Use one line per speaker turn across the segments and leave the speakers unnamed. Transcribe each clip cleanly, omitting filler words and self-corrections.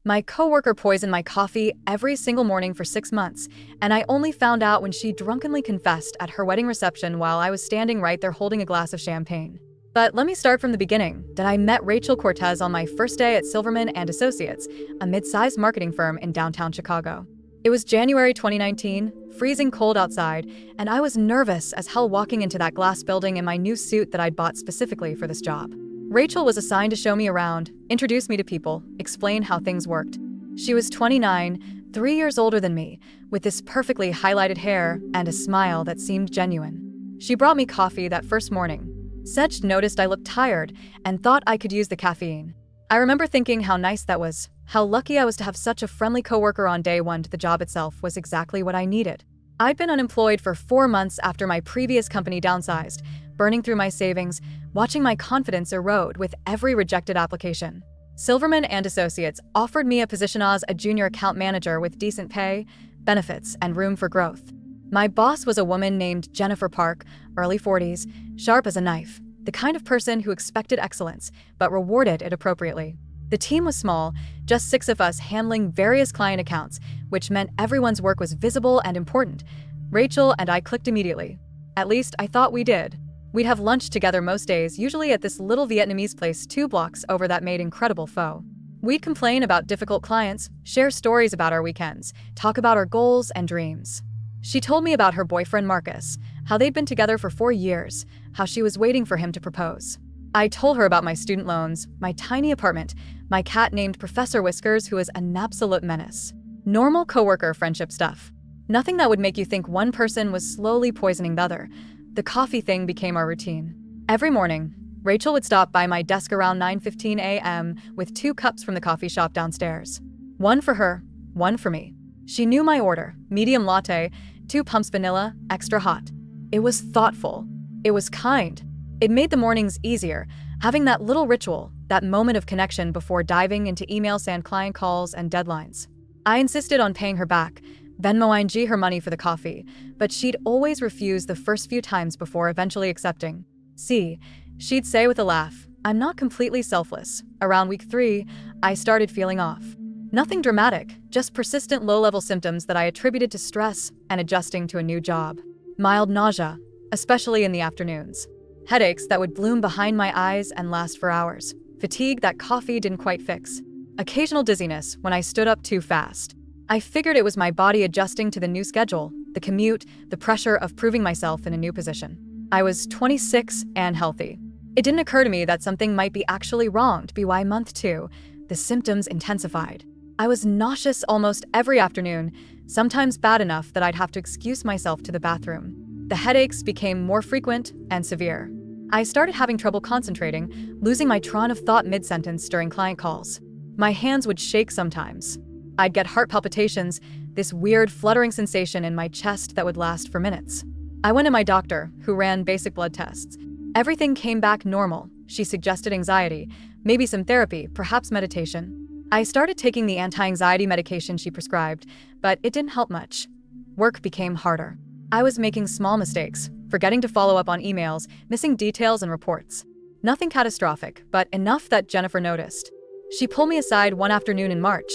My coworker poisoned my coffee every single morning for 6 months, and I only found out when she drunkenly confessed at her wedding reception while I was standing right there holding a glass of champagne. But let me start from the beginning, that I met Rachel Cortez on my first day at Silverman and Associates, a mid-sized marketing firm in downtown Chicago. It was January 2019, freezing cold outside, and I was nervous as hell walking into that glass building in my new suit that I'd bought specifically for this job. Rachel was assigned to show me around, introduce me to people, explain how things worked. She was 29, 3 years older than me, with this perfectly highlighted hair and a smile that seemed genuine. She brought me coffee that first morning. Said she noticed I looked tired and thought I could use the caffeine. I remember thinking how nice that was, how lucky I was to have such a friendly coworker on day one. The job itself was exactly what I needed. I'd been unemployed for 4 months after my previous company downsized, burning through my savings, watching my confidence erode with every rejected application. Silverman and Associates offered me a position as a junior account manager with decent pay, benefits, and room for growth. My boss was a woman named Jennifer Park, early 40s, sharp as a knife, the kind of person who expected excellence, but rewarded it appropriately. The team was small, just 6 of us handling various client accounts, which meant everyone's work was visible and important. Rachel and I clicked immediately. At least I thought we did. We'd have lunch together most days, usually at this little Vietnamese place 2 blocks over that made incredible pho. We'd complain about difficult clients, share stories about our weekends, talk about our goals and dreams. She told me about her boyfriend Marcus, how they'd been together for 4 years, how she was waiting for him to propose. I told her about my student loans, my tiny apartment, my cat named Professor Whiskers, who is an absolute menace. Normal coworker friendship stuff. Nothing that would make you think one person was slowly poisoning the other. The coffee thing became our routine. Every morning, Rachel would stop by my desk around 9:15 a.m. with 2 cups from the coffee shop downstairs. One for her, one for me. She knew my order, medium latte, 2 pumps vanilla, extra hot. It was thoughtful. It was kind. It made the mornings easier, having that little ritual, that moment of connection before diving into emails and client calls and deadlines. I insisted on paying her back, Venmo-ing her money for the coffee, but she'd always refuse the first few times before eventually accepting. See, she'd say with a laugh, "I'm not completely selfless." Around week 3, I started feeling off. Nothing dramatic, just persistent low-level symptoms that I attributed to stress and adjusting to a new job. Mild nausea, especially in the afternoons. Headaches that would bloom behind my eyes and last for hours. Fatigue that coffee didn't quite fix. Occasional dizziness when I stood up too fast. I figured it was my body adjusting to the new schedule, the commute, the pressure of proving myself in a new position. I was 26 and healthy. It didn't occur to me that something might be actually wrong. By month 2, the symptoms intensified. I was nauseous almost every afternoon, sometimes bad enough that I'd have to excuse myself to the bathroom. The headaches became more frequent and severe. I started having trouble concentrating, losing my train of thought mid-sentence during client calls. My hands would shake sometimes. I'd get heart palpitations, this weird fluttering sensation in my chest that would last for minutes. I went to my doctor, who ran basic blood tests. Everything came back normal. She suggested anxiety, maybe some therapy, perhaps meditation. I started taking the anti-anxiety medication she prescribed, but it didn't help much. Work became harder. I was making small mistakes, forgetting to follow up on emails, missing details and reports. Nothing catastrophic, but enough that Jennifer noticed. She pulled me aside one afternoon in March,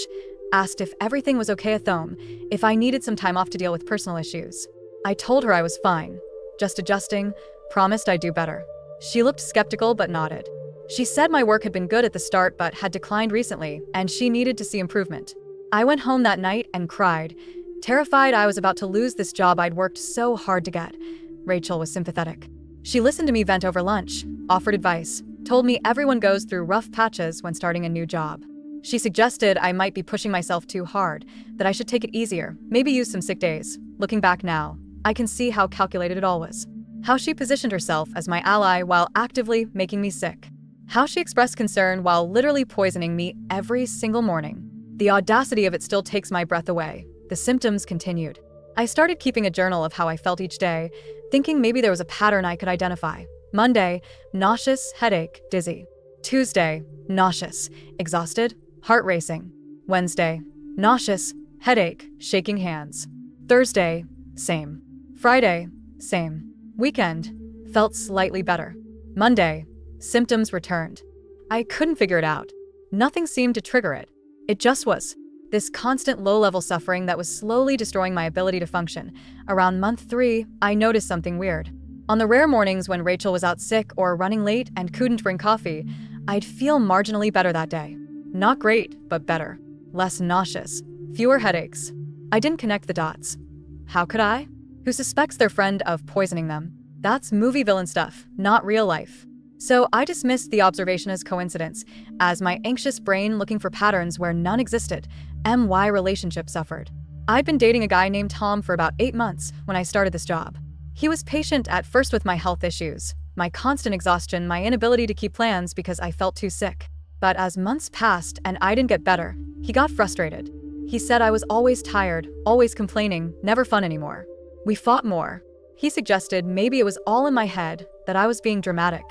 asked if everything was okay at home, if I needed some time off to deal with personal issues. I told her I was fine, just adjusting, promised I'd do better. She looked skeptical but nodded. She said my work had been good at the start but had declined recently, and she needed to see improvement. I went home that night and cried, terrified I was about to lose this job I'd worked so hard to get. Rachel was sympathetic. She listened to me vent over lunch, offered advice, told me everyone goes through rough patches when starting a new job. She suggested I might be pushing myself too hard, that I should take it easier, maybe use some sick days. Looking back now, I can see how calculated it all was. How she positioned herself as my ally while actively making me sick. How she expressed concern while literally poisoning me every single morning. The audacity of it still takes my breath away. The symptoms continued. I started keeping a journal of how I felt each day, thinking maybe there was a pattern I could identify. Monday, nauseous, headache, dizzy. Tuesday, nauseous, exhausted, heart racing. Wednesday, nauseous, headache, shaking hands. Thursday, same. Friday, same. Weekend, felt slightly better. Monday, symptoms returned. I couldn't figure it out. Nothing seemed to trigger it. It just was. This constant low-level suffering that was slowly destroying my ability to function. Around month 3, I noticed something weird. On the rare mornings when Rachel was out sick or running late and couldn't bring coffee, I'd feel marginally better that day. Not great, but better. Less nauseous. Fewer headaches. I didn't connect the dots. How could I? Who suspects their friend of poisoning them? That's movie villain stuff, not real life. So I dismissed the observation as coincidence, as my anxious brain looking for patterns where none existed. My relationship suffered. I'd been dating a guy named Tom for about 8 months when I started this job. He was patient at first with my health issues, my constant exhaustion, my inability to keep plans because I felt too sick. But as months passed and I didn't get better, he got frustrated. He said I was always tired, always complaining, never fun anymore. We fought more. He suggested maybe it was all in my head, that I was being dramatic.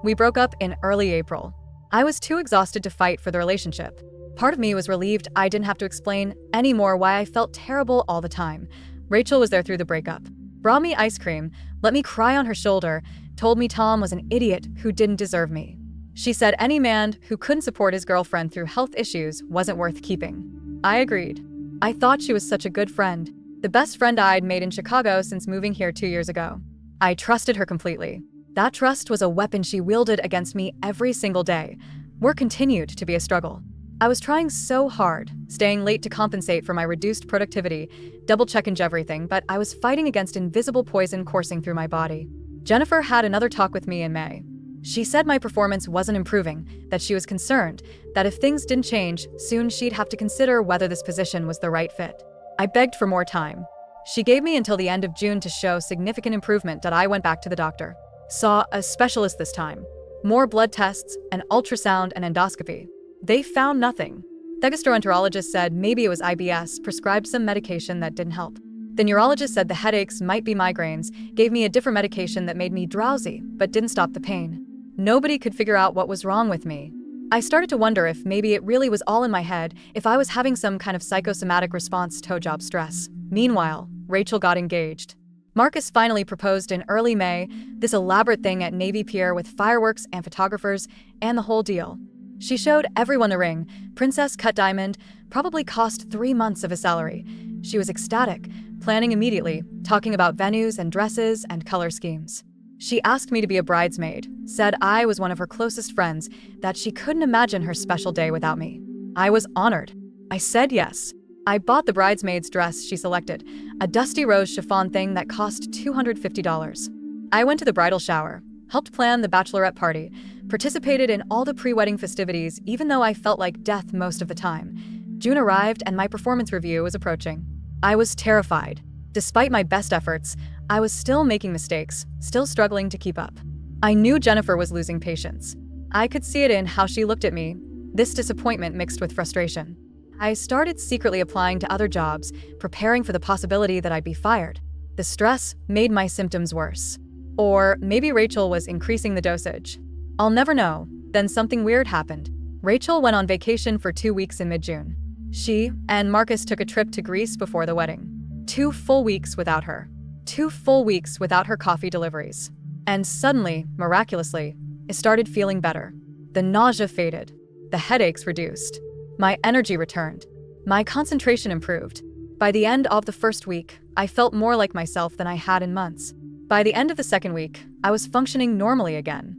We broke up in early April. I was too exhausted to fight for the relationship. Part of me was relieved I didn't have to explain anymore why I felt terrible all the time. Rachel was there through the breakup. Brought me ice cream, let me cry on her shoulder, told me Tom was an idiot who didn't deserve me. She said any man who couldn't support his girlfriend through health issues wasn't worth keeping. I agreed. I thought she was such a good friend. The best friend I'd made in Chicago since moving here 2 years ago. I trusted her completely. That trust was a weapon she wielded against me every single day. Work continued to be a struggle. I was trying so hard, staying late to compensate for my reduced productivity, double-checking everything, but I was fighting against invisible poison coursing through my body. Jennifer had another talk with me in May. She said my performance wasn't improving, that she was concerned, that if things didn't change, soon she'd have to consider whether this position was the right fit. I begged for more time. She gave me until the end of June to show significant improvement that I went back to the doctor. Saw a specialist this time. More blood tests, an ultrasound and endoscopy. They found nothing. The gastroenterologist said maybe it was IBS, prescribed some medication that didn't help. The neurologist said the headaches might be migraines, gave me a different medication that made me drowsy, but didn't stop the pain. Nobody could figure out what was wrong with me. I started to wonder if maybe it really was all in my head, if I was having some kind of psychosomatic response to job stress. Meanwhile, Rachel got engaged. Marcus finally proposed in early May, this elaborate thing at Navy Pier with fireworks and photographers and the whole deal. She showed everyone the ring, princess cut diamond, probably cost 3 months of his salary. She was ecstatic, planning immediately, talking about venues and dresses and color schemes. She asked me to be a bridesmaid, said I was one of her closest friends, that she couldn't imagine her special day without me. I was honored. I said yes. I bought the bridesmaid's dress she selected, a dusty rose chiffon thing that cost $250. I went to the bridal shower, helped plan the bachelorette party, participated in all the pre-wedding festivities even though I felt like death most of the time. June arrived and my performance review was approaching. I was terrified. Despite my best efforts, I was still making mistakes, still struggling to keep up. I knew Jennifer was losing patience. I could see it in how she looked at me, this disappointment mixed with frustration. I started secretly applying to other jobs, preparing for the possibility that I'd be fired. The stress made my symptoms worse. Or maybe Rachel was increasing the dosage. I'll never know. Then something weird happened. Rachel went on vacation for 2 weeks in mid-June. She and Marcus took a trip to Greece before the wedding. 2 full weeks without her. 2 full weeks without her coffee deliveries. And suddenly, miraculously, I started feeling better. The nausea faded. The headaches reduced. My energy returned. My concentration improved. By the end of the first week, I felt more like myself than I had in months. By the end of the second week, I was functioning normally again.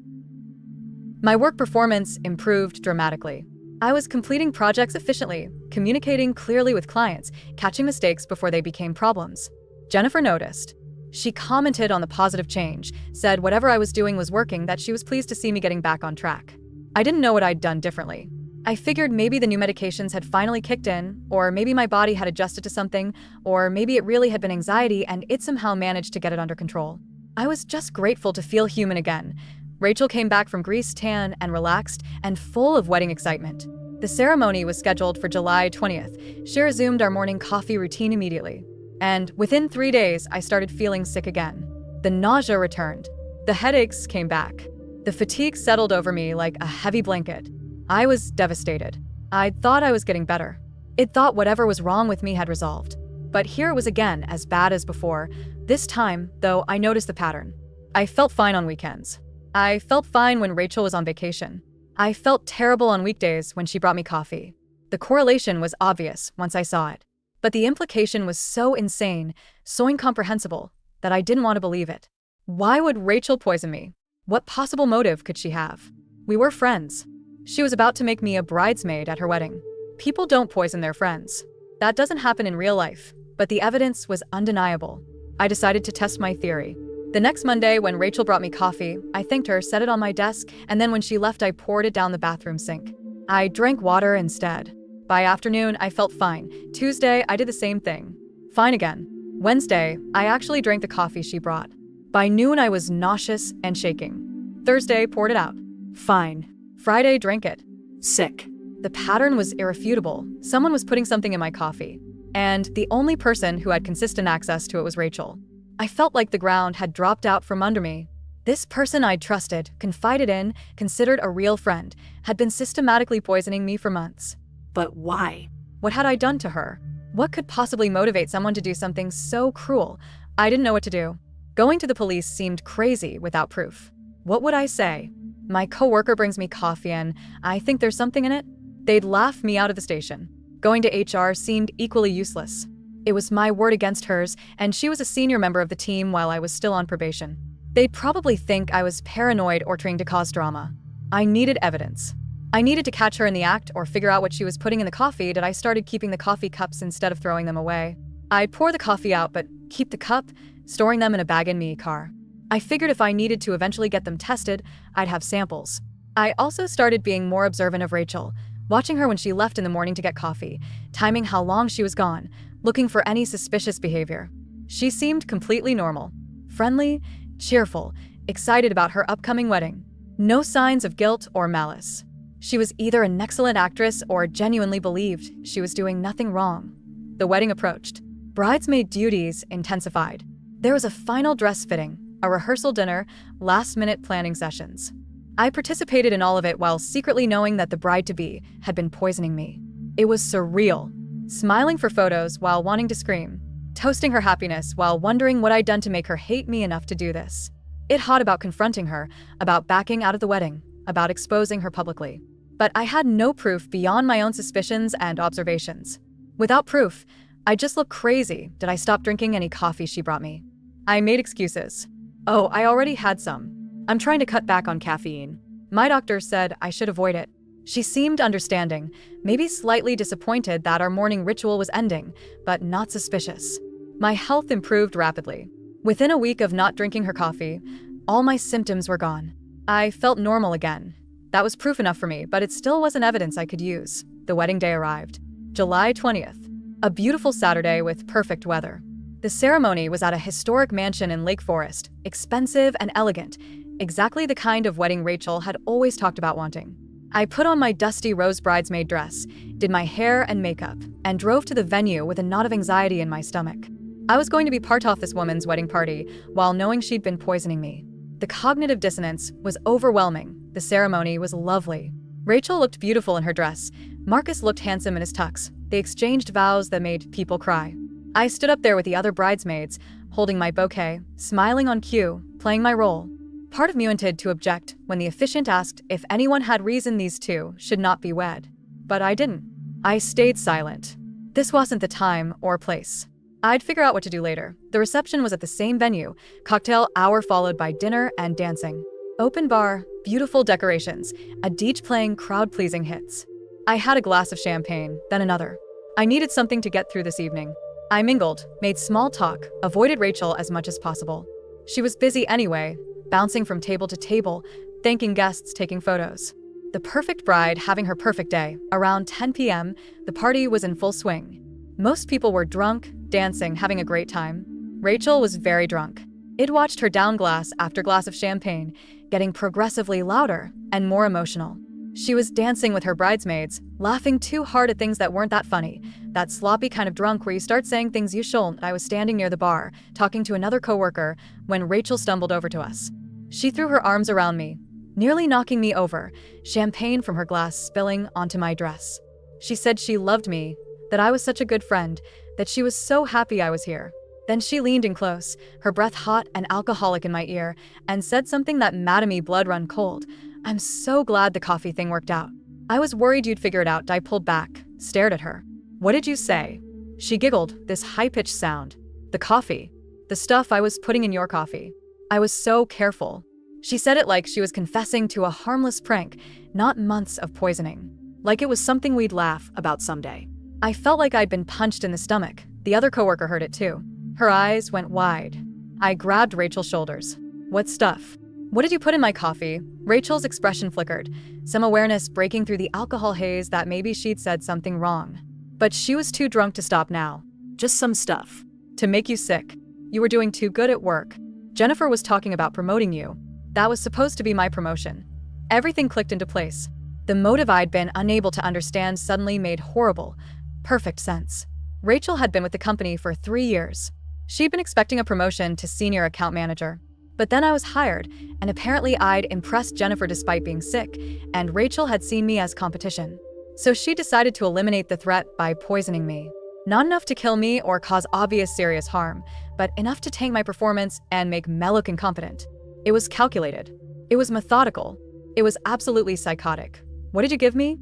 My work performance improved dramatically. I was completing projects efficiently, communicating clearly with clients, catching mistakes before they became problems. Jennifer noticed. She commented on the positive change, said whatever I was doing was working, that she was pleased to see me getting back on track. I didn't know what I'd done differently. I figured maybe the new medications had finally kicked in, or maybe my body had adjusted to something, or maybe it really had been anxiety and it somehow managed to get it under control. I was just grateful to feel human again. Rachel came back from Greece tan and relaxed and full of wedding excitement. The ceremony was scheduled for July 20th. She resumed our morning coffee routine immediately. And within 3 days, I started feeling sick again. The nausea returned. The headaches came back. The fatigue settled over me like a heavy blanket. I was devastated. I thought I was getting better. It thought whatever was wrong with me had resolved. But here it was again, as bad as before. This time, though, I noticed the pattern. I felt fine on weekends. I felt fine when Rachel was on vacation. I felt terrible on weekdays when she brought me coffee. The correlation was obvious once I saw it. But the implication was so insane, so incomprehensible, that I didn't want to believe it. Why would Rachel poison me? What possible motive could she have? We were friends. She was about to make me a bridesmaid at her wedding. People don't poison their friends. That doesn't happen in real life, but the evidence was undeniable. I decided to test my theory. The next Monday, when Rachel brought me coffee, I thanked her, set it on my desk, and then when she left, I poured it down the bathroom sink. I drank water instead. By afternoon, I felt fine. Tuesday, I did the same thing. Fine again. Wednesday, I actually drank the coffee she brought. By noon, I was nauseous and shaking. Thursday, poured it out. Fine. Friday, drank it. Sick. The pattern was irrefutable. Someone was putting something in my coffee. And the only person who had consistent access to it was Rachel. I felt like the ground had dropped out from under me. This person I'd trusted, confided in, considered a real friend, had been systematically poisoning me for months.
But why?
What had I done to her? What could possibly motivate someone to do something so cruel? I didn't know what to do. Going to the police seemed crazy without proof. What would I say? My coworker brings me coffee and I think there's something in it? They'd laugh me out of the station. Going to HR seemed equally useless. It was my word against hers, and she was a senior member of the team while I was still on probation. They'd probably think I was paranoid or trying to cause drama. I needed evidence. I needed to catch her in the act or figure out what she was putting in the coffee. I started keeping the coffee cups instead of throwing them away. I'd pour the coffee out but keep the cup, storing them in a bag in my car. I figured if I needed to eventually get them tested, I'd have samples. I also started being more observant of Rachel, watching her when she left in the morning to get coffee, timing how long she was gone, looking for any suspicious behavior. She seemed completely normal, friendly, cheerful, excited about her upcoming wedding. No signs of guilt or malice. She was either an excellent actress or genuinely believed she was doing nothing wrong. The wedding approached. Bridesmaid duties intensified. There was a final dress fitting, a rehearsal dinner, last-minute planning sessions. I participated in all of it while secretly knowing that the bride-to-be had been poisoning me. It was surreal. Smiling for photos while wanting to scream. Toasting her happiness while wondering what I'd done to make her hate me enough to do this. It hot about confronting her, about backing out of the wedding, about exposing her publicly. But I had no proof beyond my own suspicions and observations. Without proof, I just looked crazy. Did I stop drinking any coffee she brought me? I made excuses. Oh, I already had some. I'm trying to cut back on caffeine. My doctor said I should avoid it. She seemed understanding, maybe slightly disappointed that our morning ritual was ending, but not suspicious. My health improved rapidly. Within a week of not drinking her coffee, all my symptoms were gone. I felt normal again. That was proof enough for me, but it still wasn't evidence I could use. The wedding day arrived. July 20th. A beautiful Saturday with perfect weather. The ceremony was at a historic mansion in Lake Forest, expensive and elegant, exactly the kind of wedding Rachel had always talked about wanting. I put on my dusty rose bridesmaid dress, did my hair and makeup, and drove to the venue with a knot of anxiety in my stomach. I was going to be part of this woman's wedding party while knowing she'd been poisoning me. The cognitive dissonance was overwhelming. The ceremony was lovely. Rachel looked beautiful in her dress. Marcus looked handsome in his tux. They exchanged vows that made people cry. I stood up there with the other bridesmaids, holding my bouquet, smiling on cue, playing my role. Part of me wanted to object when the officiant asked if anyone had reason these two should not be wed. But I didn't. I stayed silent. This wasn't the time or place. I'd figure out what to do later. The reception was at the same venue, cocktail hour followed by dinner and dancing. Open bar, beautiful decorations, a DJ playing crowd-pleasing hits. I had a glass of champagne, then another. I needed something to get through this evening. I mingled, made small talk, avoided Rachel as much as possible. She was busy anyway, bouncing from table to table, thanking guests, taking photos. The perfect bride having her perfect day. Around 10 p.m., the party was in full swing. Most people were drunk, dancing, having a great time. Rachel was very drunk. I'd watched her down glass after glass of champagne, getting progressively louder and more emotional. She was dancing with her bridesmaids, laughing too hard at things that weren't that funny, that sloppy kind of drunk where you start saying things you shouldn't. I was standing near the bar, talking to another coworker, when Rachel stumbled over to us. She threw her arms around me, nearly knocking me over, champagne from her glass spilling onto my dress. She said she loved me, that I was such a good friend, that she was so happy I was here. Then she leaned in close, her breath hot and alcoholic in my ear, and said something that made me blood run cold. I'm so glad the coffee thing worked out. I was worried you'd figure it out. I pulled back, stared at her. "What did you say?" She giggled, this high-pitched sound. "The coffee. The stuff I was putting in your coffee. I was so careful." She said it like she was confessing to a harmless prank, not months of poisoning. Like it was something we'd laugh about someday. I felt like I'd been punched in the stomach. The other coworker heard it too. Her eyes went wide. I grabbed Rachel's shoulders. "What stuff? What did you put in my coffee?" Rachel's expression flickered, some awareness breaking through the alcohol haze that maybe she'd said something wrong. But she was too drunk to stop now. "Just some stuff. To make you sick. You were doing too good at work. Jennifer was talking about promoting you. That was supposed to be my promotion." Everything clicked into place. The motive I'd been unable to understand suddenly made horrible, perfect sense. Rachel had been with the company for 3 years. She'd been expecting a promotion to senior account manager. But then I was hired, and apparently I'd impressed Jennifer despite being sick, and Rachel had seen me as competition. So she decided to eliminate the threat by poisoning me. Not enough to kill me or cause obvious serious harm, but enough to tank my performance and make me look incompetent. It was calculated. It was methodical. It was absolutely psychotic. "What did you give me?"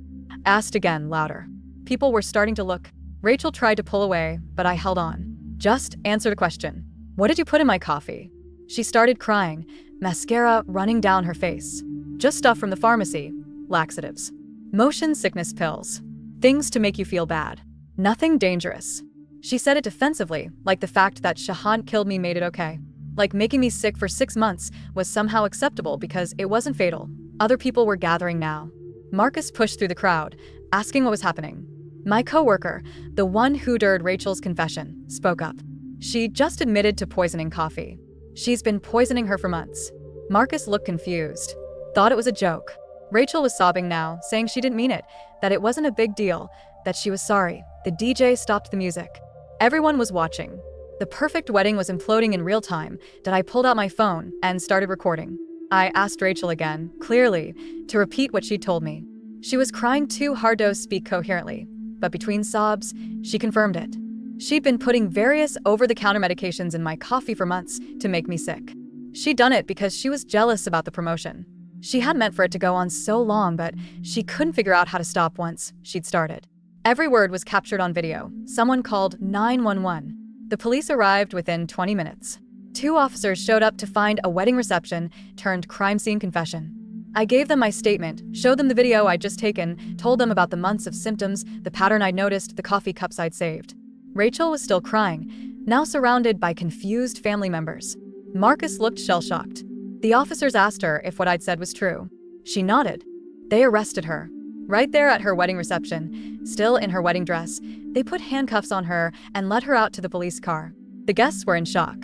Asked again, louder. People were starting to look. Rachel tried to pull away, but I held on. "Just answer the question. What did you put in my coffee?" She started crying, mascara running down her face. "Just stuff from the pharmacy. Laxatives. Motion sickness pills. Things to make you feel bad. Nothing dangerous." She said it defensively, like the fact that Shahan killed me made it okay. Like making me sick for 6 months was somehow acceptable because it wasn't fatal. Other people were gathering now. Marcus pushed through the crowd, asking what was happening. My coworker, the one who heard Rachel's confession, spoke up. She just admitted to poisoning coffee. She's been poisoning her for months. Marcus looked confused. Thought it was a joke. Rachel was sobbing now, saying she didn't mean it, that it wasn't a big deal, that she was sorry. The DJ stopped the music. Everyone was watching. The perfect wedding was imploding in real time, that I pulled out my phone and started recording. I asked Rachel again, clearly, to repeat what she'd told me. She was crying too hard to speak coherently, but between sobs, she confirmed it. She'd been putting various over-the-counter medications in my coffee for months to make me sick. She'd done it because she was jealous about the promotion. She hadn't meant for it to go on so long, but she couldn't figure out how to stop once she'd started. Every word was captured on video. Someone called 911. The police arrived within 20 minutes. 2 officers showed up to find a wedding reception turned crime scene confession. I gave them my statement, showed them the video I'd just taken, told them about the months of symptoms, the pattern I'd noticed, the coffee cups I'd saved. Rachel was still crying, now surrounded by confused family members. Marcus looked shell-shocked. The officers asked her if what I'd said was true. She nodded. They arrested her. Right there at her wedding reception, still in her wedding dress, they put handcuffs on her and led her out to the police car. The guests were in shock.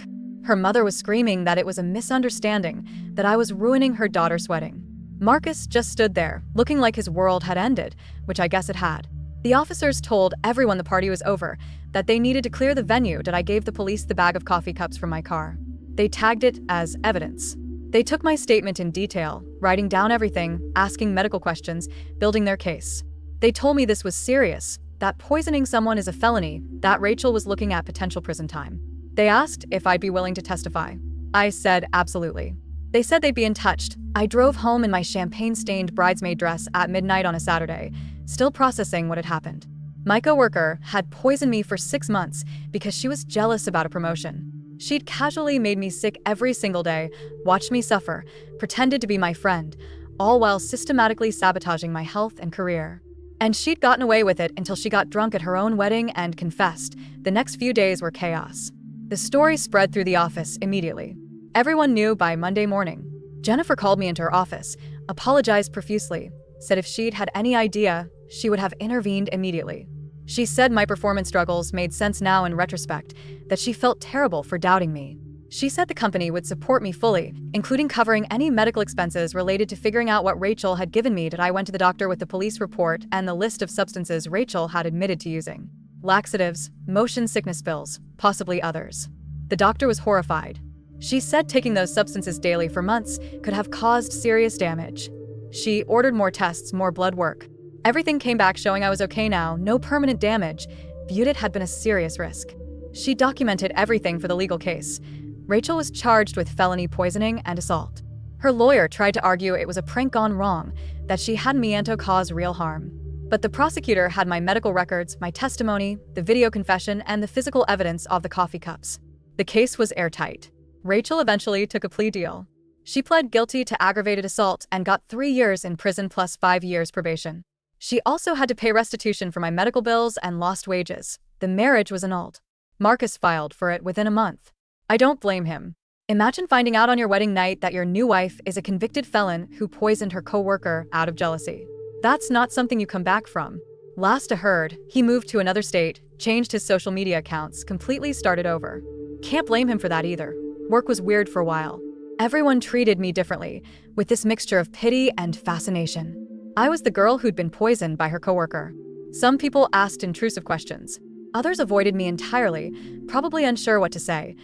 Her mother was screaming that it was a misunderstanding, that I was ruining her daughter's wedding. Marcus just stood there, looking like his world had ended, which I guess it had. The officers told everyone the party was over, that they needed to clear the venue, that I gave the police the bag of coffee cups from my car. They tagged it as evidence. They took my statement in detail, writing down everything, asking medical questions, building their case. They told me this was serious, that poisoning someone is a felony, that Rachel was looking at potential prison time. They asked if I'd be willing to testify. I said absolutely. They said they'd be in touch. I drove home in my champagne-stained bridesmaid dress at midnight on a Saturday, still processing what had happened. My coworker had poisoned me for 6 months because she was jealous about a promotion. She'd casually made me sick every single day, watched me suffer, pretended to be my friend, all while systematically sabotaging my health and career. And she'd gotten away with it until she got drunk at her own wedding and confessed. The next few days were chaos. The story spread through the office immediately. Everyone knew by Monday morning. Jennifer called me into her office, apologized profusely, said if she'd had any idea, she would have intervened immediately. She said my performance struggles made sense now in retrospect, that she felt terrible for doubting me. She said the company would support me fully, including covering any medical expenses related to figuring out what Rachel had given me. That I went to the doctor with the police report and the list of substances Rachel had admitted to using. Laxatives, motion sickness pills, possibly others. The doctor was horrified. She said taking those substances daily for months could have caused serious damage. She ordered more tests, more blood work. Everything came back showing I was okay now, no permanent damage. Viewed it had been a serious risk. She documented everything for the legal case. Rachel was charged with felony poisoning and assault. Her lawyer tried to argue it was a prank gone wrong, that she hadn't meant to cause real harm. But the prosecutor had my medical records, my testimony, the video confession, and the physical evidence of the coffee cups. The case was airtight. Rachel eventually took a plea deal. She pled guilty to aggravated assault and got 3 years in prison plus 5 years probation. She also had to pay restitution for my medical bills and lost wages. The marriage was annulled. Marcus filed for it within a month. I don't blame him. Imagine finding out on your wedding night that your new wife is a convicted felon who poisoned her coworker out of jealousy. That's not something you come back from. Last I heard, he moved to another state, changed his social media accounts, completely started over. Can't blame him for that either. Work was weird for a while. Everyone treated me differently, with this mixture of pity and fascination. I was the girl who'd been poisoned by her coworker. Some people asked intrusive questions. Others avoided me entirely, probably unsure what to say.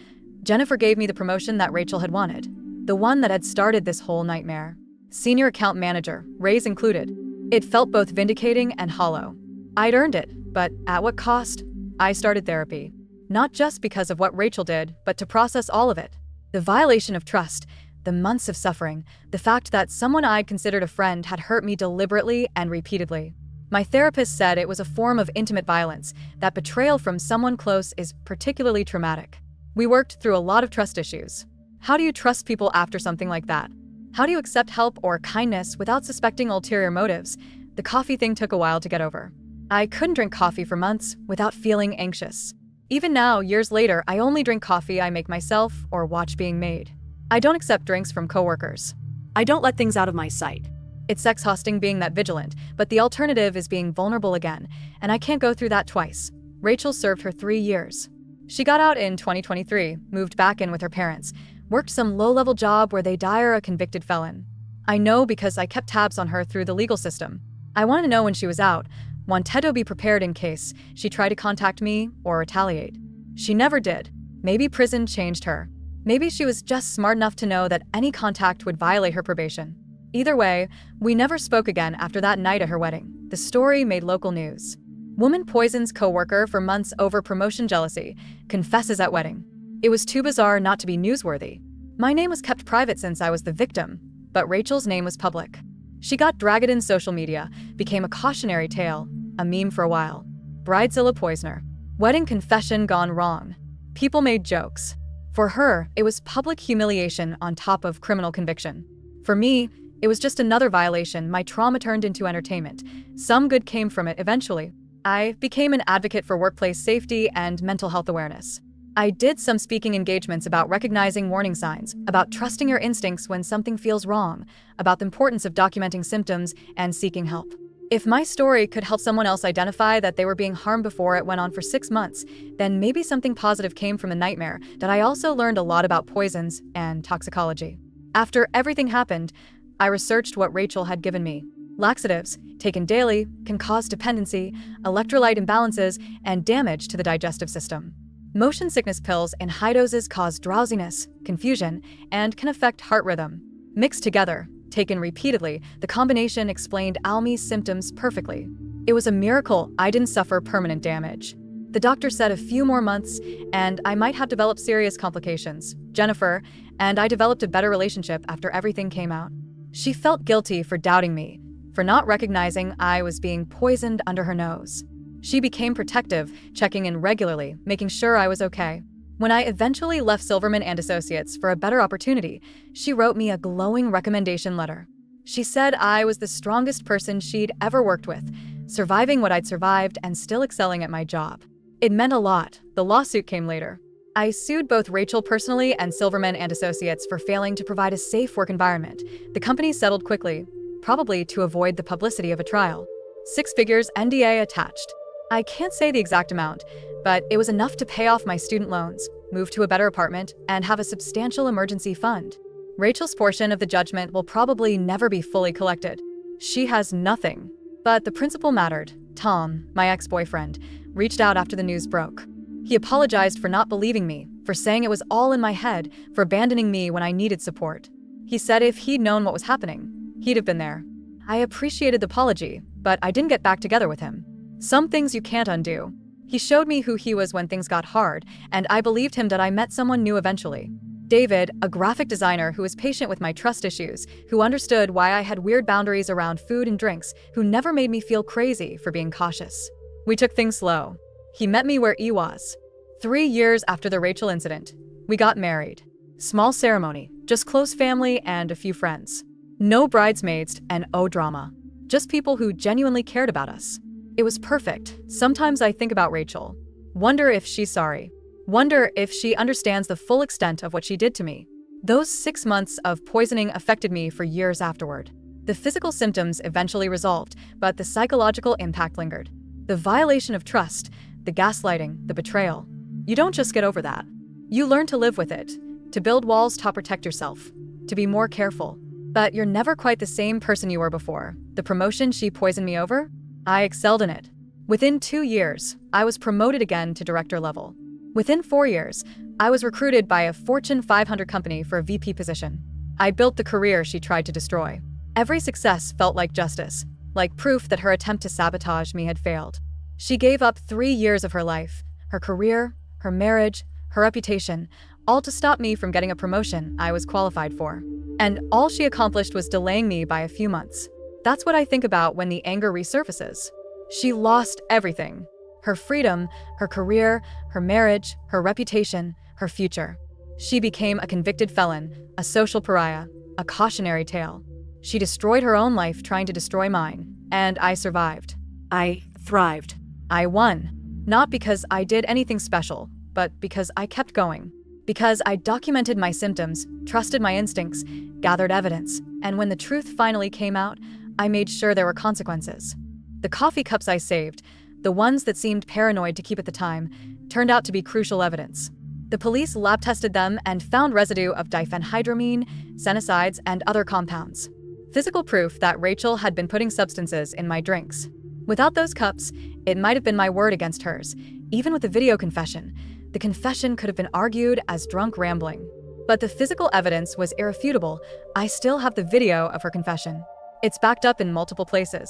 Jennifer gave me the promotion that Rachel had wanted, the one that had started this whole nightmare. Senior account manager, raise included. It felt both vindicating and hollow. I'd earned it, but at what cost? I started therapy. Not just because of what Rachel did, but to process all of it. The violation of trust, the months of suffering, the fact that someone I'd considered a friend had hurt me deliberately and repeatedly. My therapist said it was a form of intimate violence, that betrayal from someone close is particularly traumatic. We worked through a lot of trust issues. How do you trust people after something like that? How do you accept help or kindness without suspecting ulterior motives? The coffee thing took a while to get over. I couldn't drink coffee for months without feeling anxious. Even now, years later, I only drink coffee I make myself or watch being made. I don't accept drinks from coworkers. I don't let things out of my sight. It's exhausting being that vigilant, but the alternative is being vulnerable again, and I can't go through that twice. Rachel served her 3 years. She got out in 2023, moved back in with her parents, worked some low-level job where they dire a convicted felon. I know because I kept tabs on her through the legal system. I wanted to know when she was out, wanted to be prepared in case she tried to contact me or retaliate. She never did. Maybe prison changed her. Maybe she was just smart enough to know that any contact would violate her probation. Either way, we never spoke again after that night at her wedding. The story made local news. Woman poisons coworker for months over promotion jealousy, confesses at wedding. It was too bizarre not to be newsworthy. My name was kept private since I was the victim, but Rachel's name was public. She got dragged in social media, became a cautionary tale, a meme for a while. Bridezilla poisoner. Wedding confession gone wrong. People made jokes. For her, it was public humiliation on top of criminal conviction. For me, it was just another violation my trauma turned into entertainment. Some good came from it eventually. I became an advocate for workplace safety and mental health awareness. I did some speaking engagements about recognizing warning signs, about trusting your instincts when something feels wrong, about the importance of documenting symptoms and seeking help. If my story could help someone else identify that they were being harmed before it went on for 6 months, then maybe something positive came from the nightmare that I also learned a lot about poisons and toxicology. After everything happened, I researched what Rachel had given me. Laxatives, taken daily, can cause dependency, electrolyte imbalances, and damage to the digestive system. Motion sickness pills in high doses cause drowsiness, confusion, and can affect heart rhythm. Mixed together, taken repeatedly, the combination explained Almi's symptoms perfectly. It was a miracle I didn't suffer permanent damage. The doctor said a few more months, and I might have developed serious complications. Jennifer and I developed a better relationship after everything came out. She felt guilty for doubting me, for not recognizing I was being poisoned under her nose. She became protective, checking in regularly, making sure I was okay. When I eventually left Silverman and Associates for a better opportunity, she wrote me a glowing recommendation letter. She said I was the strongest person she'd ever worked with, surviving what I'd survived and still excelling at my job. It meant a lot. The lawsuit came later. I sued both Rachel personally and Silverman and Associates for failing to provide a safe work environment. The company settled quickly, probably to avoid the publicity of a trial. 6 figures NDA attached. I can't say the exact amount, but it was enough to pay off my student loans, move to a better apartment, and have a substantial emergency fund. Rachel's portion of the judgment will probably never be fully collected. She has nothing. But the principle mattered. Tom, my ex-boyfriend, reached out after the news broke. He apologized for not believing me, for saying it was all in my head, for abandoning me when I needed support. He said if he'd known what was happening, he'd have been there. I appreciated the apology, but I didn't get back together with him. Some things you can't undo. He showed me who he was when things got hard, and I believed him that I met someone new eventually. David, a graphic designer who was patient with my trust issues, who understood why I had weird boundaries around food and drinks, who never made me feel crazy for being cautious. We took things slow. He met me where he was. 3 years after the Rachel incident, we got married. Small ceremony, just close family and a few friends. No bridesmaids and drama. Just people who genuinely cared about us. It was perfect. Sometimes I think about Rachel. Wonder if she's sorry. Wonder if she understands the full extent of what she did to me. Those 6 months of poisoning affected me for years afterward. The physical symptoms eventually resolved, but the psychological impact lingered. The violation of trust, the gaslighting, the betrayal. You don't just get over that. You learn to live with it, to build walls to protect yourself, to be more careful. But you're never quite the same person you were before. The promotion she poisoned me over? I excelled in it. Within 2 years, I was promoted again to director level. Within 4 years, I was recruited by a Fortune 500 company for a VP position. I built the career she tried to destroy. Every success felt like justice, like proof that her attempt to sabotage me had failed. She gave up 3 years of her life, her career, her marriage, her reputation, all to stop me from getting a promotion I was qualified for. And all she accomplished was delaying me by a few months. That's what I think about when the anger resurfaces. She lost everything. Her freedom, her career, her marriage, her reputation, her future. She became a convicted felon, a social pariah, a cautionary tale. She destroyed her own life trying to destroy mine, and I survived. I thrived. I won. Not because I did anything special, but because I kept going. Because I documented my symptoms, trusted my instincts, gathered evidence, and when the truth finally came out, I made sure there were consequences. The coffee cups I saved, the ones that seemed paranoid to keep at the time, turned out to be crucial evidence. The police lab tested them and found residue of diphenhydramine, senicides, and other compounds. Physical proof that Rachel had been putting substances in my drinks. Without those cups, it might have been my word against hers. Even with the video confession, the confession could have been argued as drunk rambling. But the physical evidence was irrefutable. I still have the video of her confession. It's backed up in multiple places.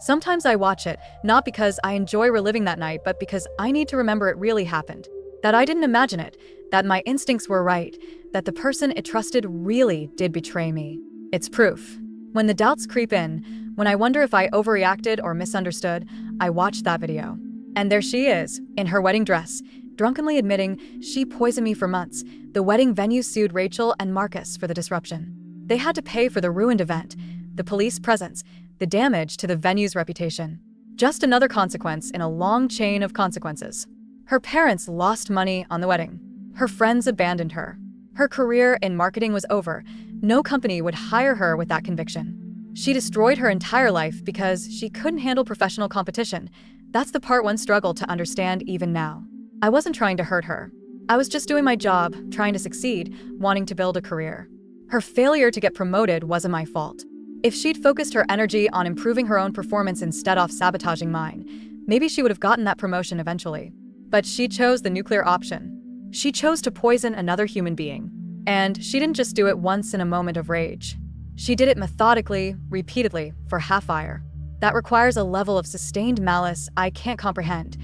Sometimes I watch it, not because I enjoy reliving that night, but because I need to remember it really happened. That I didn't imagine it, that my instincts were right, that the person it trusted really did betray me. It's proof. When the doubts creep in, when I wonder if I overreacted or misunderstood, I watch that video. And there she is, in her wedding dress, drunkenly admitting she poisoned me for months. The wedding venue sued Rachel and Marcus for the disruption. They had to pay for the ruined event, the police presence, the damage to the venue's reputation. Just another consequence in a long chain of consequences. Her parents lost money on the wedding. Her friends abandoned her. Her career in marketing was over. No company would hire her with that conviction. She destroyed her entire life because she couldn't handle professional competition. That's the part one struggle to understand even now. I wasn't trying to hurt her. I was just doing my job, trying to succeed, wanting to build a career. Her failure to get promoted wasn't my fault. If she'd focused her energy on improving her own performance instead of sabotaging mine, maybe she would have gotten that promotion eventually. But she chose the nuclear option. She chose to poison another human being. And she didn't just do it once in a moment of rage. She did it methodically, repeatedly, for half-ire. That requires a level of sustained malice I can't comprehend.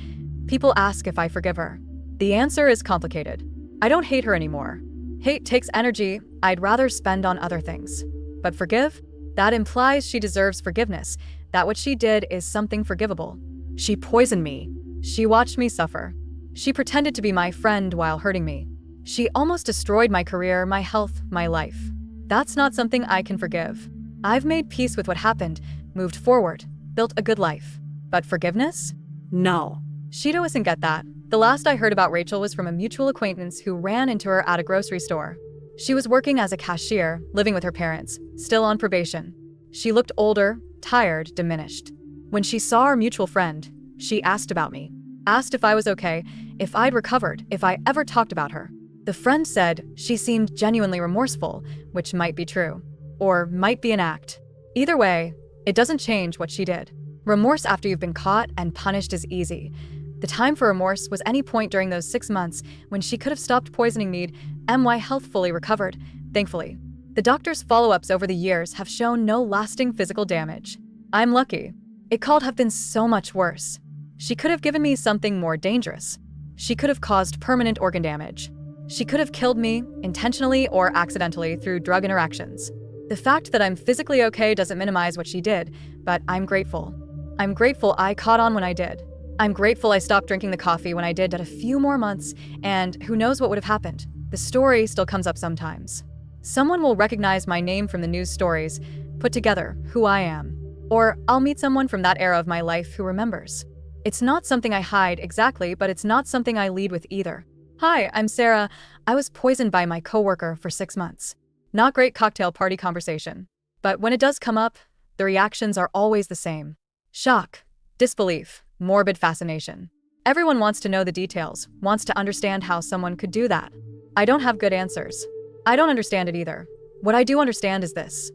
People ask if I forgive her. The answer is complicated. I don't hate her anymore. Hate takes energy I'd rather spend on other things. But forgive? That implies she deserves forgiveness, that what she did is something forgivable. She poisoned me. She watched me suffer. She pretended to be my friend while hurting me. She almost destroyed my career, my health, my life. That's not something I can forgive. I've made peace with what happened, moved forward, built a good life. But forgiveness? No. She doesn't get that. The last I heard about Rachel was from a mutual acquaintance who ran into her at a grocery store. She was working as a cashier, living with her parents, still on probation. She looked older, tired, diminished. When she saw our mutual friend, she asked about me. Asked if I was okay, if I'd recovered, if I ever talked about her. The friend said she seemed genuinely remorseful, which might be true. Or might be an act. Either way, it doesn't change what she did. Remorse after you've been caught and punished is easy. The time for remorse was any point during those 6 months when she could have stopped poisoning me. My health fully recovered, thankfully. The doctor's follow-ups over the years have shown no lasting physical damage. I'm lucky. It could have been so much worse. She could have given me something more dangerous. She could have caused permanent organ damage. She could have killed me, intentionally or accidentally, through drug interactions. The fact that I'm physically okay doesn't minimize what she did, but I'm grateful. I'm grateful I caught on when I did. I'm grateful I stopped drinking the coffee when I did a few more months, and who knows what would have happened. The story still comes up sometimes. Someone will recognize my name from the news stories, put together who I am. Or I'll meet someone from that era of my life who remembers. It's not something I hide exactly, but it's not something I lead with either. Hi, I'm Sarah. I was poisoned by my coworker for 6 months. Not great cocktail party conversation. But when it does come up, the reactions are always the same. Shock, disbelief, morbid fascination. Everyone wants to know the details, wants to understand how someone could do that. I don't have good answers. I don't understand it either. What I do understand is this.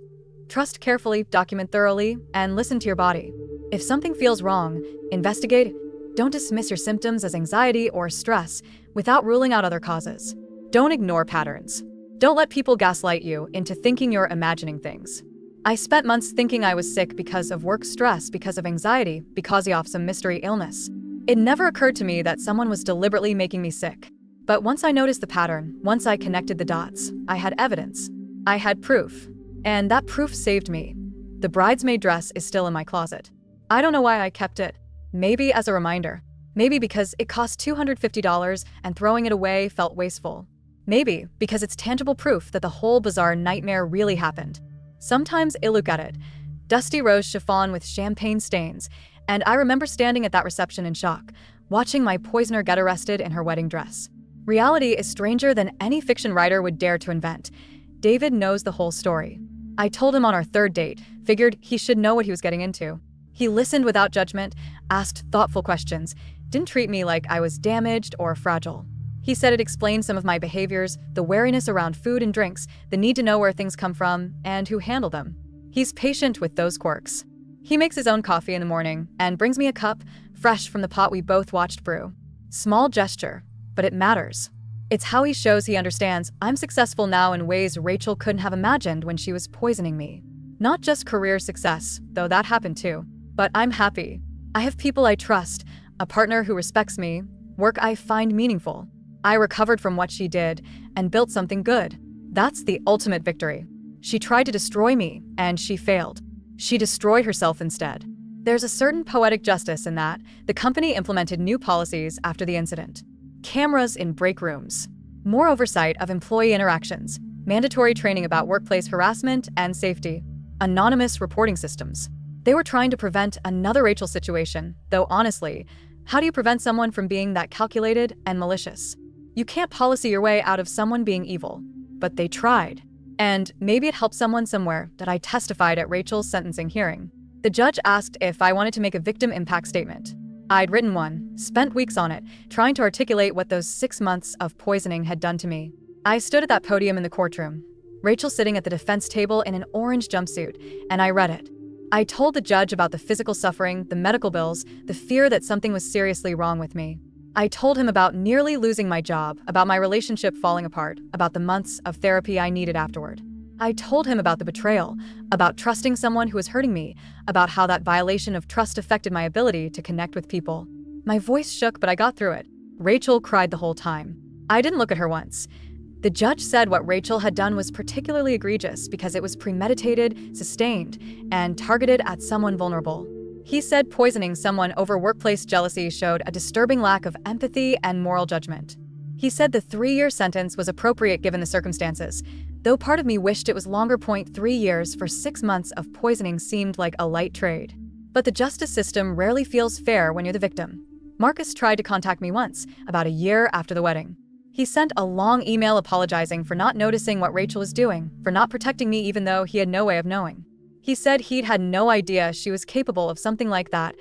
Trust carefully, document thoroughly, and listen to your body. If something feels wrong, investigate. Don't dismiss your symptoms as anxiety or stress without ruling out other causes. Don't ignore patterns. Don't let people gaslight you into thinking you're imagining things. I spent months thinking I was sick because of work stress, because of anxiety, because of some mystery illness. It never occurred to me that someone was deliberately making me sick. But once I noticed the pattern, once I connected the dots, I had evidence. I had proof. And that proof saved me. The bridesmaid dress is still in my closet. I don't know why I kept it. Maybe as a reminder. Maybe because it cost $250 and throwing it away felt wasteful. Maybe because it's tangible proof that the whole bizarre nightmare really happened. Sometimes I look at it. Dusty rose chiffon with champagne stains, and I remember standing at that reception in shock, watching my poisoner get arrested in her wedding dress. Reality is stranger than any fiction writer would dare to invent. David knows the whole story. I told him on our third date, figured he should know what he was getting into. He listened without judgment, asked thoughtful questions, didn't treat me like I was damaged or fragile. He said it explained some of my behaviors, the wariness around food and drinks, the need to know where things come from, and who handle them. He's patient with those quirks. He makes his own coffee in the morning and brings me a cup, fresh from the pot we both watched brew. Small gesture, but it matters. It's how he shows he understands I'm successful now in ways Rachel couldn't have imagined when she was poisoning me. Not just career success, though that happened too, but I'm happy. I have people I trust, a partner who respects me, work I find meaningful. I recovered from what she did and built something good. That's the ultimate victory. She tried to destroy me, and she failed. She destroyed herself instead. There's a certain poetic justice in that. The company implemented new policies after the incident. Cameras in break rooms. More oversight of employee interactions. Mandatory training about workplace harassment and safety. Anonymous reporting systems. They were trying to prevent another Rachel situation, though honestly, how do you prevent someone from being that calculated and malicious? You can't policy your way out of someone being evil. But they tried. And maybe it helped someone somewhere that I testified at Rachel's sentencing hearing. The judge asked if I wanted to make a victim impact statement. I'd written one, spent weeks on it, trying to articulate what those 6 months of poisoning had done to me. I stood at that podium in the courtroom, Rachel sitting at the defense table in an orange jumpsuit, and I read it. I told the judge about the physical suffering, the medical bills, the fear that something was seriously wrong with me. I told him about nearly losing my job, about my relationship falling apart, about the months of therapy I needed afterward. I told him about the betrayal, about trusting someone who was hurting me, about how that violation of trust affected my ability to connect with people. My voice shook, but I got through it. Rachel cried the whole time. I didn't look at her once. The judge said what Rachel had done was particularly egregious because it was premeditated, sustained, and targeted at someone vulnerable. He said poisoning someone over workplace jealousy showed a disturbing lack of empathy and moral judgment. He said the 3-year sentence was appropriate given the circumstances, though part of me wished it was longer. 3 years for 6 months of poisoning seemed like a light trade. But the justice system rarely feels fair when you're the victim. Marcus tried to contact me once, about a year after the wedding. He sent a long email apologizing for not noticing what Rachel was doing, for not protecting me even though he had no way of knowing. He said he'd had no idea she was capable of something like that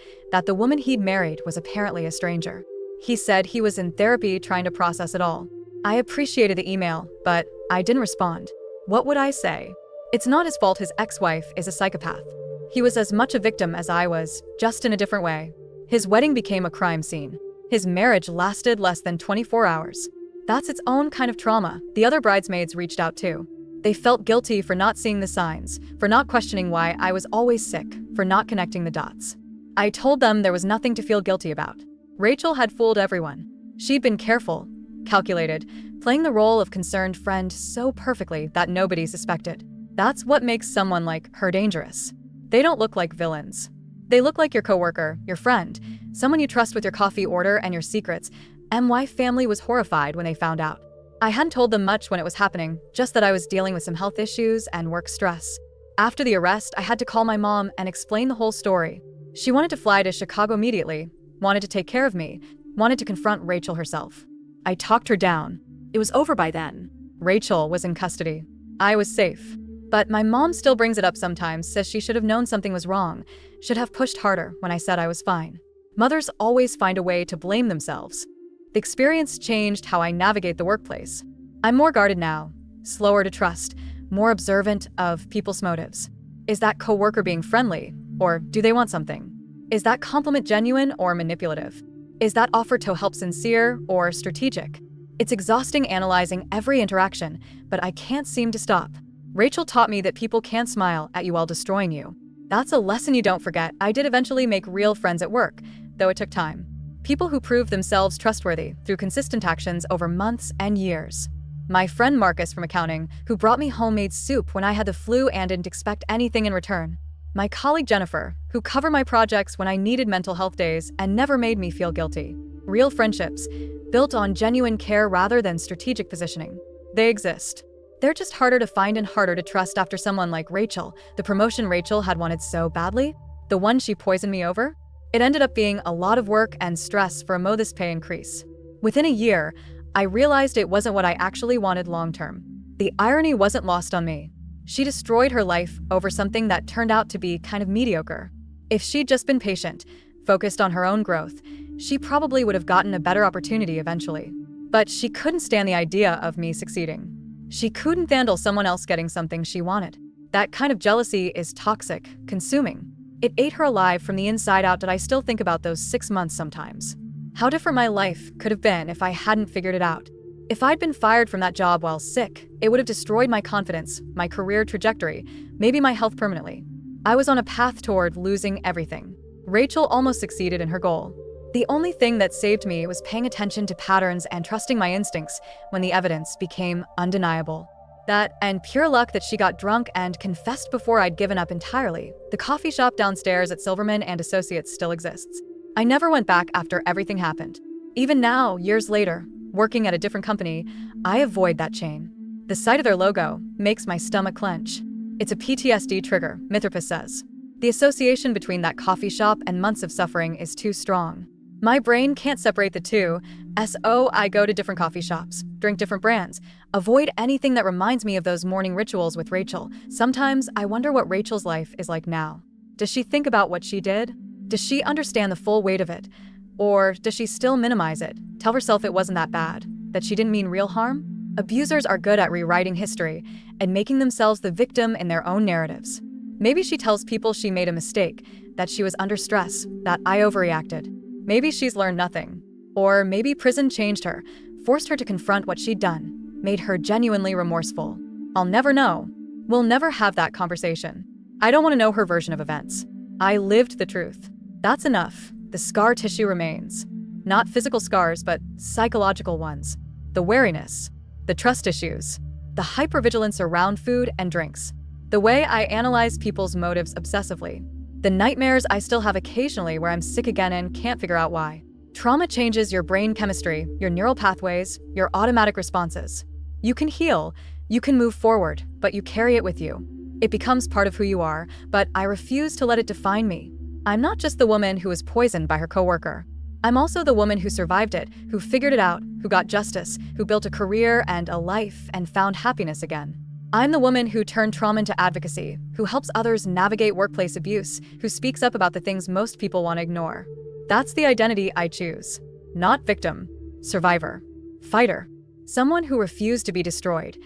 the woman he'd married was apparently a stranger. He said he was in therapy trying to process it all. I appreciated the email, but I didn't respond. What would I say? It's not his fault his ex-wife is a psychopath. He was as much a victim as I was, just in a different way. His wedding became a crime scene. His marriage lasted less than 24 hours. That's its own kind of trauma. The other bridesmaids reached out too. They felt guilty for not seeing the signs, for not questioning why I was always sick, for not connecting the dots. I told them there was nothing to feel guilty about. Rachel had fooled everyone. She'd been careful, calculated, playing the role of concerned friend so perfectly that nobody suspected. That's what makes someone like her dangerous. They don't look like villains. They look like your coworker, your friend, someone you trust with your coffee order and your secrets. My family was horrified when they found out. I hadn't told them much when it was happening, just that I was dealing with some health issues and work stress. After the arrest, I had to call my mom and explain the whole story. She wanted to fly to Chicago immediately, wanted to take care of me, wanted to confront Rachel herself. I talked her down. It was over by then. Rachel was in custody. I was safe. But my mom still brings it up sometimes, says she should have known something was wrong, should have pushed harder when I said I was fine. Mothers always find a way to blame themselves. The experience changed how I navigate the workplace. I'm more guarded now, slower to trust, more observant of people's motives. Is that coworker being friendly, or do they want something? Is that compliment genuine or manipulative? Is that offer to help sincere or strategic? It's exhausting analyzing every interaction, but I can't seem to stop. Rachel taught me that people can't smile at you while destroying you. That's a lesson you don't forget. I did eventually make real friends at work, though it took time. People who proved themselves trustworthy through consistent actions over months and years. My friend Marcus from accounting, who brought me homemade soup when I had the flu and didn't expect anything in return. My colleague Jennifer, who covered my projects when I needed mental health days and never made me feel guilty. Real friendships, built on genuine care rather than strategic positioning. They exist. They're just harder to find and harder to trust after someone like Rachel, the promotion Rachel had wanted so badly, the one she poisoned me over. It ended up being a lot of work and stress for a modest pay increase. Within a year, I realized it wasn't what I actually wanted long-term. The irony wasn't lost on me. She destroyed her life over something that turned out to be kind of mediocre. If she'd just been patient, focused on her own growth, she probably would have gotten a better opportunity eventually. But she couldn't stand the idea of me succeeding. She couldn't handle someone else getting something she wanted. That kind of jealousy is toxic, consuming. It ate her alive from the inside out. Did I still think about those 6 months sometimes? How different my life could have been if I hadn't figured it out. If I'd been fired from that job while sick, it would have destroyed my confidence, my career trajectory, maybe my health permanently. I was on a path toward losing everything. Rachel almost succeeded in her goal. The only thing that saved me was paying attention to patterns and trusting my instincts when the evidence became undeniable. That, and pure luck that she got drunk and confessed before I'd given up entirely. The coffee shop downstairs at Silverman and Associates still exists. I never went back after everything happened. Even now, years later, working at a different company, I avoid that chain. The sight of their logo makes my stomach clench. It's a PTSD trigger, Mithrapath says. The association between that coffee shop and months of suffering is too strong. My brain can't separate the two. I go to different coffee shops, drink different brands, avoid anything that reminds me of those morning rituals with Rachel. Sometimes I wonder what Rachel's life is like now. Does she think about what she did? Does she understand the full weight of it? Or does she still minimize it, tell herself it wasn't that bad, that she didn't mean real harm? Abusers are good at rewriting history and making themselves the victim in their own narratives. Maybe she tells people she made a mistake, that she was under stress, that I overreacted. Maybe she's learned nothing. Or maybe prison changed her, forced her to confront what she'd done, made her genuinely remorseful. I'll never know. We'll never have that conversation. I don't want to know her version of events. I lived the truth. That's enough. The scar tissue remains. Not physical scars, but psychological ones. The wariness, the trust issues, the hypervigilance around food and drinks, the way I analyze people's motives obsessively, the nightmares I still have occasionally where I'm sick again and can't figure out why. Trauma changes your brain chemistry, your neural pathways, your automatic responses. You can heal, you can move forward, but you carry it with you. It becomes part of who you are, but I refuse to let it define me. I'm not just the woman who was poisoned by her coworker. I'm also the woman who survived it, who figured it out, who got justice, who built a career and a life and found happiness again. I'm the woman who turned trauma into advocacy, who helps others navigate workplace abuse, who speaks up about the things most people want to ignore. That's the identity I choose. Not victim, survivor, fighter, someone who refused to be destroyed.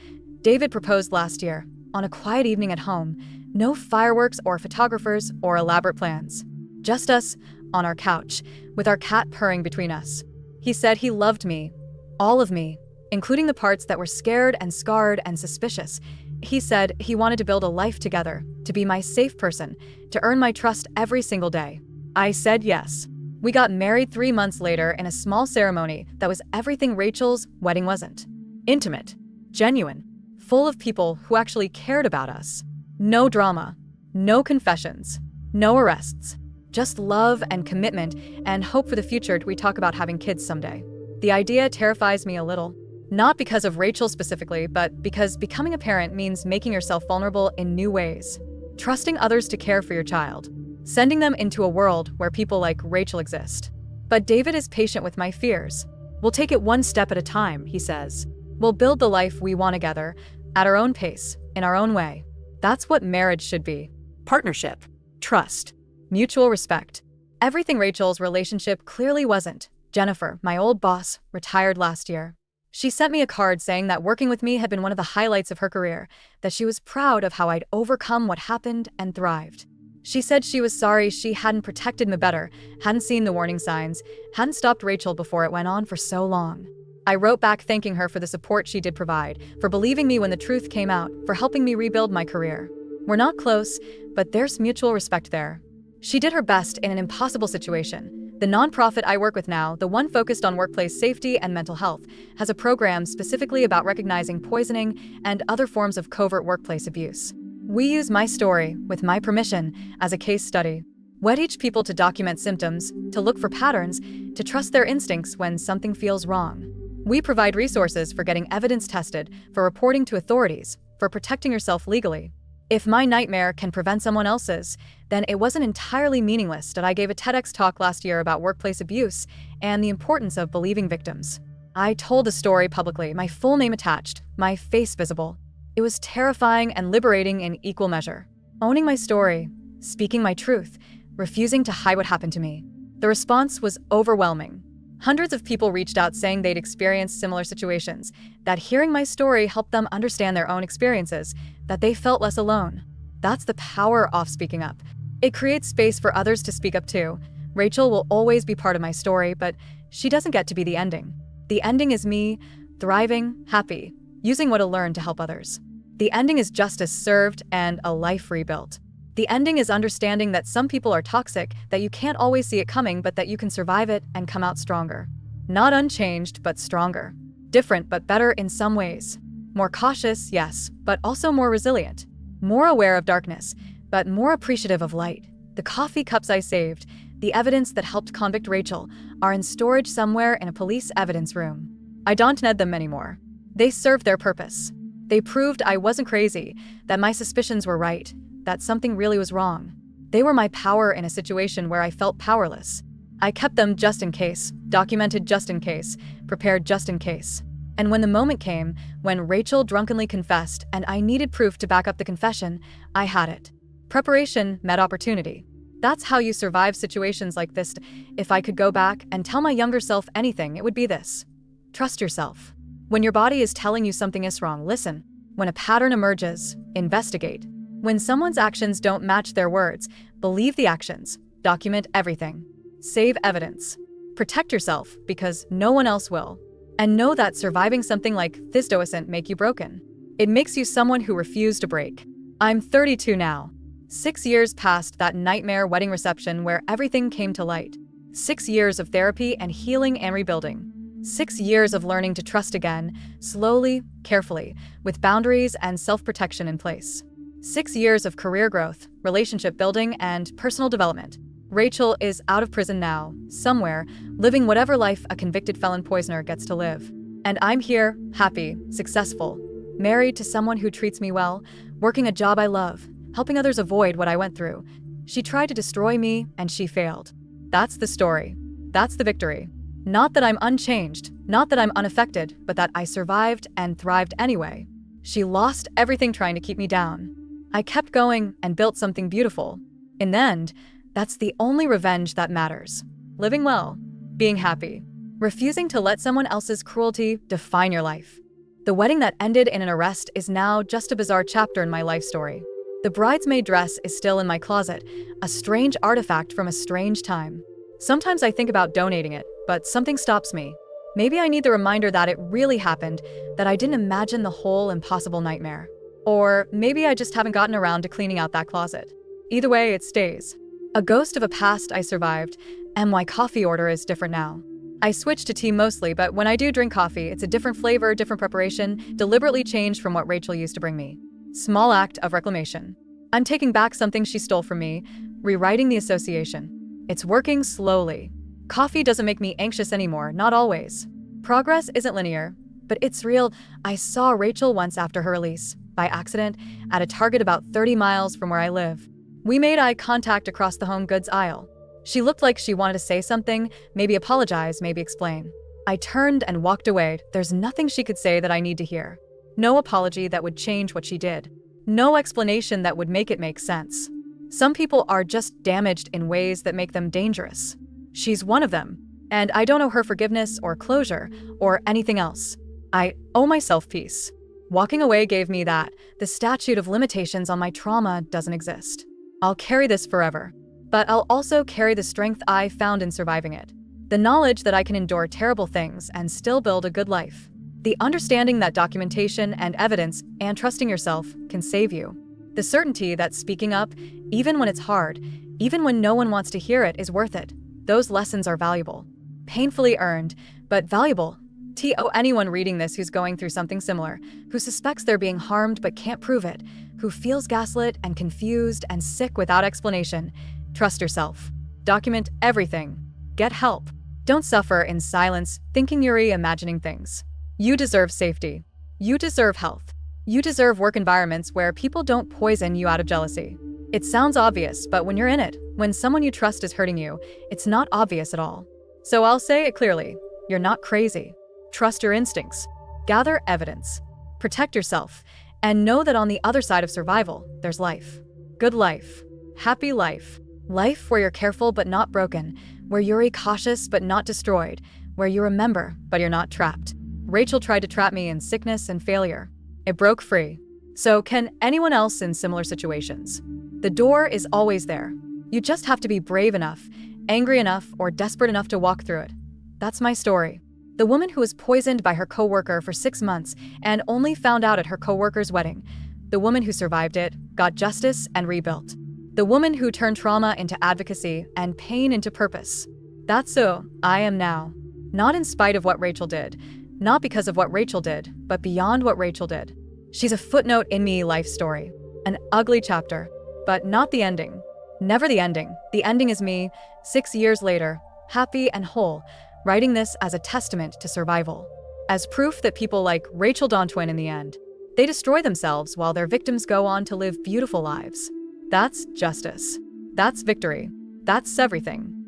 David proposed last year, on a quiet evening at home. No fireworks or photographers or elaborate plans. Just us, on our couch, with our cat purring between us. He said he loved me, all of me, including the parts that were scared and scarred and suspicious. He said he wanted to build a life together, to be my safe person, to earn my trust every single day. I said yes. We got married 3 months later in a small ceremony that was everything Rachel's wedding wasn't. Intimate, genuine, full of people who actually cared about us. No drama, no confessions, no arrests. Just love and commitment and hope for the future. We talk about having kids someday. The idea terrifies me a little. Not because of Rachel specifically, but because becoming a parent means making yourself vulnerable in new ways. Trusting others to care for your child. Sending them into a world where people like Rachel exist. But David is patient with my fears. We'll take it one step at a time, he says. We'll build the life we want together, at our own pace, in our own way. That's what marriage should be. Partnership. Trust. Mutual respect. Everything Rachel's relationship clearly wasn't. Jennifer, my old boss, retired last year. She sent me a card saying that working with me had been one of the highlights of her career, that she was proud of how I'd overcome what happened and thrived. She said she was sorry she hadn't protected me better, hadn't seen the warning signs, hadn't stopped Rachel before it went on for so long. I wrote back thanking her for the support she did provide, for believing me when the truth came out, for helping me rebuild my career. We're not close, but there's mutual respect there. She did her best in an impossible situation. The nonprofit I work with now, the one focused on workplace safety and mental health, has a program specifically about recognizing poisoning and other forms of covert workplace abuse. We use my story, with my permission, as a case study. We teach people to document symptoms, to look for patterns, to trust their instincts when something feels wrong. We provide resources for getting evidence tested, for reporting to authorities, for protecting yourself legally. If my nightmare can prevent someone else's, then it wasn't entirely meaningless that I gave a TEDx talk last year about workplace abuse and the importance of believing victims. I told the story publicly, my full name attached, my face visible. It was terrifying and liberating in equal measure. Owning my story, speaking my truth, refusing to hide what happened to me. The response was overwhelming. Hundreds of people reached out saying they'd experienced similar situations, that hearing my story helped them understand their own experiences, that they felt less alone. That's the power of speaking up. It creates space for others to speak up too. Rachel will always be part of my story, but she doesn't get to be the ending. The ending is me, thriving, happy, using what I learned to help others. The ending is justice served and a life rebuilt. The ending is understanding that some people are toxic, that you can't always see it coming, but that you can survive it and come out stronger. Not unchanged, but stronger. Different, but better in some ways. More cautious, yes, but also more resilient. More aware of darkness, but more appreciative of light. The coffee cups I saved, the evidence that helped convict Rachel, are in storage somewhere in a police evidence room. I don't need them anymore. They served their purpose. They proved I wasn't crazy, that my suspicions were right, that something really was wrong. They were my power in a situation where I felt powerless. I kept them just in case, documented just in case, prepared just in case. And when the moment came, when Rachel drunkenly confessed and I needed proof to back up the confession, I had it. Preparation met opportunity. That's how you survive situations like this. If I could go back and tell my younger self anything, it would be this. Trust yourself. When your body is telling you something is wrong, listen. When a pattern emerges, investigate. When someone's actions don't match their words, believe the actions. Document everything. Save evidence. Protect yourself because no one else will. And know that surviving something like this doesn't make you broken. It makes you someone who refused to break. I'm 32 now. 6 years past that nightmare wedding reception where everything came to light. 6 years of therapy and healing and rebuilding. 6 years of learning to trust again, slowly, carefully, with boundaries and self-protection in place. 6 years of career growth, relationship building, and personal development. Rachel is out of prison now, somewhere, living whatever life a convicted felon poisoner gets to live. And I'm here, happy, successful, married to someone who treats me well, working a job I love, helping others avoid what I went through. She tried to destroy me, and she failed. That's the story. That's the victory. Not that I'm unchanged, not that I'm unaffected, but that I survived and thrived anyway. She lost everything trying to keep me down. I kept going and built something beautiful. In the end, that's the only revenge that matters. Living well, being happy, refusing to let someone else's cruelty define your life. The wedding that ended in an arrest is now just a bizarre chapter in my life story. The bridesmaid dress is still in my closet, a strange artifact from a strange time. Sometimes I think about donating it, but something stops me. Maybe I need the reminder that it really happened, that I didn't imagine the whole impossible nightmare. Or maybe I just haven't gotten around to cleaning out that closet. Either way, it stays. A ghost of a past I survived, and my coffee order is different now. I switch to tea mostly, but when I do drink coffee, it's a different flavor, different preparation, deliberately changed from what Rachel used to bring me. Small act of reclamation. I'm taking back something she stole from me, rewriting the association. It's working slowly. Coffee doesn't make me anxious anymore, not always. Progress isn't linear, but it's real. I saw Rachel once after her release, by accident, at a Target about 30 miles from where I live. We made eye contact across the home goods aisle. She looked like she wanted to say something, maybe apologize, maybe explain. I turned and walked away. There's nothing she could say that I need to hear. No apology that would change what she did. No explanation that would make it make sense. Some people are just damaged in ways that make them dangerous. She's one of them, and I don't owe her forgiveness or closure or anything else. I owe myself peace. Walking away gave me that. The statute of limitations on my trauma doesn't exist. I'll carry this forever. But I'll also carry the strength I found in surviving it. The knowledge that I can endure terrible things and still build a good life. The understanding that documentation and evidence and trusting yourself can save you. The certainty that speaking up, even when it's hard, even when no one wants to hear it, is worth it. Those lessons are valuable. Painfully earned, but valuable. To anyone reading this who's going through something similar, who suspects they're being harmed but can't prove it, who feels gaslit and confused and sick without explanation, trust yourself. Document everything. Get help. Don't suffer in silence, thinking you're imagining things. You deserve safety. You deserve health. You deserve work environments where people don't poison you out of jealousy. It sounds obvious, but when you're in it, when someone you trust is hurting you, it's not obvious at all. So I'll say it clearly. You're not crazy. Trust your instincts. Gather evidence. Protect yourself. And know that on the other side of survival, there's life. Good life. Happy life. Life where you're careful but not broken, where you're cautious but not destroyed, where you remember but you're not trapped. Rachel tried to trap me in sickness and failure. It broke free. So can anyone else in similar situations? The door is always there. You just have to be brave enough, angry enough, or desperate enough to walk through it. That's my story. The woman who was poisoned by her coworker for 6 months and only found out at her coworker's wedding. The woman who survived it, got justice, and rebuilt. The woman who turned trauma into advocacy and pain into purpose. That's who I am now. Not in spite of what Rachel did, not because of what Rachel did, but beyond what Rachel did. She's a footnote in me life story. An ugly chapter, but not the ending. Never the ending. The ending is me, 6 years later, happy and whole, writing this as a testament to survival. As proof that people like Rachel Dontwin in the end, they destroy themselves while their victims go on to live beautiful lives. That's justice. That's victory. That's everything.